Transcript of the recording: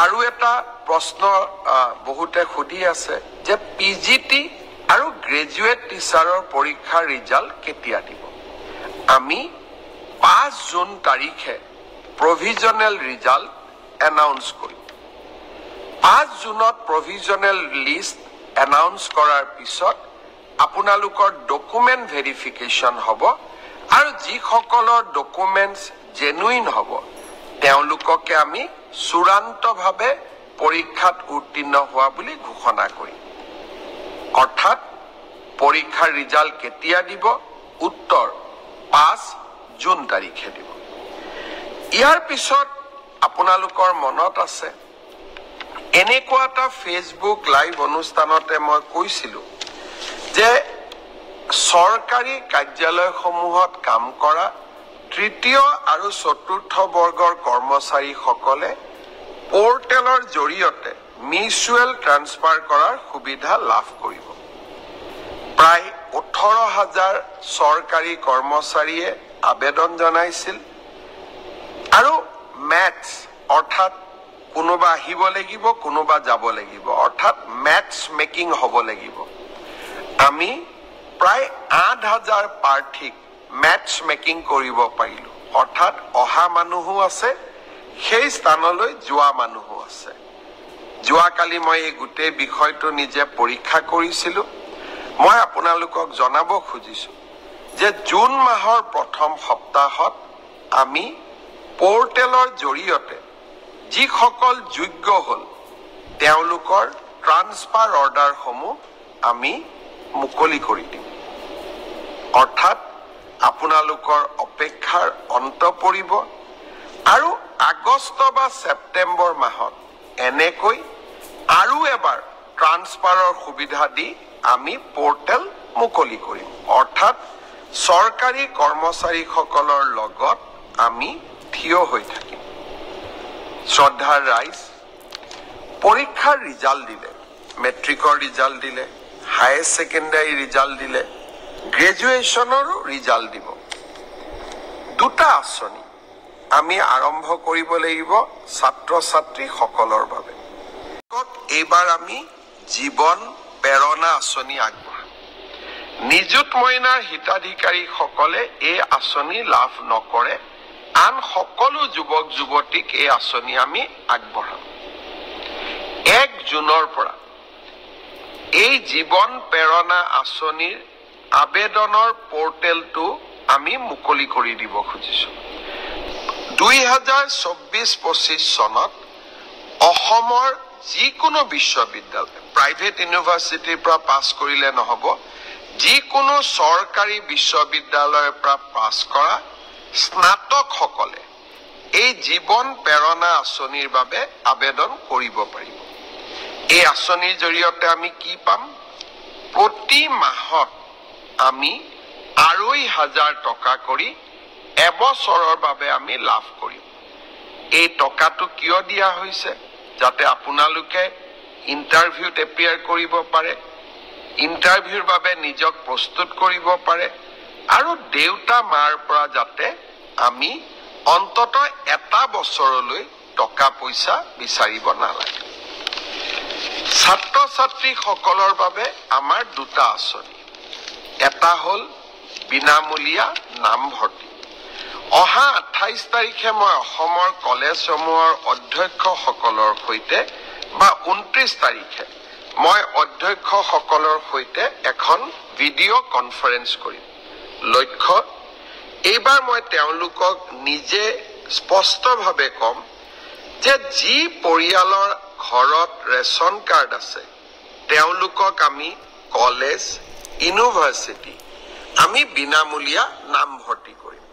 আৰু এটা প্ৰশ্ন বহুতে সুধি আছে যে পিজিটি আৰু গ্ৰেজুৱেট টিচাৰৰ পৰীক্ষাৰ ৰিজাল্ট কেতিয়া দিব আমি 5 জুন তাৰিখে প্ৰভিজনেল ৰিজাল্ট এনাউন্স কৰিম 5 জুনত প্ৰভিজনেল লিষ্ট এনাউন্স কৰাৰ পিছত আপোনালোকৰ ডকুমেন্ট ভেৰিফিকেশ্যন হ'ব আৰু যিসকলৰ ডকুমেন্টছ জেনুইন হ'ব তেওঁলোককে আমি চূড়ান্তভাৱে পৰীক্ষাত উত্তীৰ্ণ হোৱা বুলি ঘোষণা কৰিম অৰ্থাৎ পৰীক্ষাৰ ৰিজাল্ট কেতিয়া দিব উত্তৰ 5 জুন তাৰিখে দিব ইয়াৰ পিছত আপোনালোকৰ মনত আছে এনেকুৱা এটা ফেচবুক লাইভ অনুষ্ঠানতে মই কৈছিলো যে সৰকাৰী কাৰ্যালয়সমূহত কাম কৰা তৃতীয় আৰু চতুৰ্থ বৰ্গৰ কৰ্মচাৰীসকলে পোৰ্টেলৰ জৰিয়তে মিউচুৱেল ট্ৰান্সফাৰ কৰাৰ সুবিধা লাভ কৰিব প্ৰায় 18,000 সৰকাৰী কৰ্মচাৰীয়ে আবেদন জনাইছিল আৰু ম্যাথছ অৰ্থাৎ কোনোবা আহিব লাগিব কোনোবা যাব লাগিব অৰ্থাৎ ম্যাথছ মেকিং হ'ব লাগিব আমি প্ৰায় 8,000 প্ৰাৰ্থীক ম্যাথছ মেকিং কৰিব পাৰিলো অৰ্থাৎ অহা মানুহো আছে সেই স্থানলৈ যোৱা মানুহো আছে যোৱাকালি মই এই গোটেই বিষয়টো নিজে পৰীক্ষা কৰিছিলো মই আপোনালোকক জনাব খুজিছো যে জুন মাহৰ প্ৰথম সপ্তাহত আমি পোৰ্টেলৰ জৰিয়তে যিসকল যোগ্য হল তেওঁলোকৰ ট্ৰান্সফাৰ অৰ্ডাৰসমূহ আমি মুকলি কৰি দিম অৰ্থাৎ আপোনালোকৰ অপেক্ষাৰ অন্ত পৰিব আৰু আগষ্ট বা ছেপ্টেম্বৰ মাহত এনেকৈ আৰু এবাৰ ট্ৰান্সফাৰৰ সুবিধা দি আমি পোৰ্টেল মুকলি কৰিম অৰ্থাৎ সৰকাৰী কৰ্মচাৰীসকলৰ লগত আমি থিয় হৈ থাকিম শ্ৰদ্ধাৰ ৰাইজ পৰীক্ষাৰ ৰিজাল্ট দিলে মেট্ৰিকৰ ৰিজাল্ট দিলে হায়াৰ সেকেন্ডাৰী ৰিজাল্ট দিলে গ্ৰেজুৱেশ্যনৰো ৰিজাল্ট দিব দুটা আঁচনি আমি আৰম্ভ কৰিব লাগিব ছাত্ৰ ছাত্ৰীসকলৰ বাবে এইবাৰ আমি জীৱন প্ৰেৰণা আঁচনি আগবঢ়াম নিযুত মইনাৰ হিতাধিকাৰীসকলে এই আঁচনি লাভ নকৰে আন সকলো যুৱক যুৱতীক এই আঁচনি আমি আগবঢ়াম 1 জুনৰ পৰা এই জীৱন প্ৰেৰণা আঁচনিৰ আবেদনৰ পোৰ্টেলটো আমি মুকলি কৰি দিব খুজিছো 2024-25 চনত অসমৰ যিকোনো বিশ্ববিদ্যালয় প্ৰাইভেট ইউনিভাৰ্চিটিৰ পৰা পাছ কৰিলে নহব যিকোনো সৰকাৰী বিশ্ববিদ্যালয়ৰ পৰা পাছ কৰা স্নাতকসকলে এই জীৱন প্ৰেৰণা আঁচনিৰ বাবে আবেদন কৰিব পাৰিব এই আঁচনিৰ জৰিয়তে আমি কি পাম প্ৰতি মাহত আমি 2,500 টকা কৰি এবছৰৰ বাবে আমি লাভ কৰিম এই টকাটো কিয় দিয়া হৈছে যাতে আপোনালোকে ইন্টাৰভিউত এপিয়াৰ কৰিব পাৰে ইন্টাৰভিউৰ বাবে নিজক প্ৰস্তুত কৰিব পাৰে আৰু দেউতা মাৰ পৰা যাতে আমি অন্তত এটা বছৰলৈ টকা পইচা বিচাৰিব নালাগে ছাত্ৰ ছাত্ৰীসকলৰ বাবে আমাৰ দুটা আঁচনি এটা হল বিনামূলীয়া নামভৰ্তি অহা 28 তাৰিখে মই অসমৰ কলেজসমূহৰ অধ্যক্ষসকলৰ সৈতে বা 29 তাৰিখে মই অধ্যক্ষসকলৰ সৈতে এখন ভিডিঅ' কনফাৰেন্স কৰিম লক্ষ্য এইবাৰ মই তেওঁলোকক নিজে স্পষ্টভাৱে কম যে যি পৰিয়ালৰ ঘৰত ৰেচন কাৰ্ড আছে তেওঁলোকক আমি কলেজ ইউনিভাৰ্চিটি আমি বিনামূলীয়া নামভৰ্তি কৰিম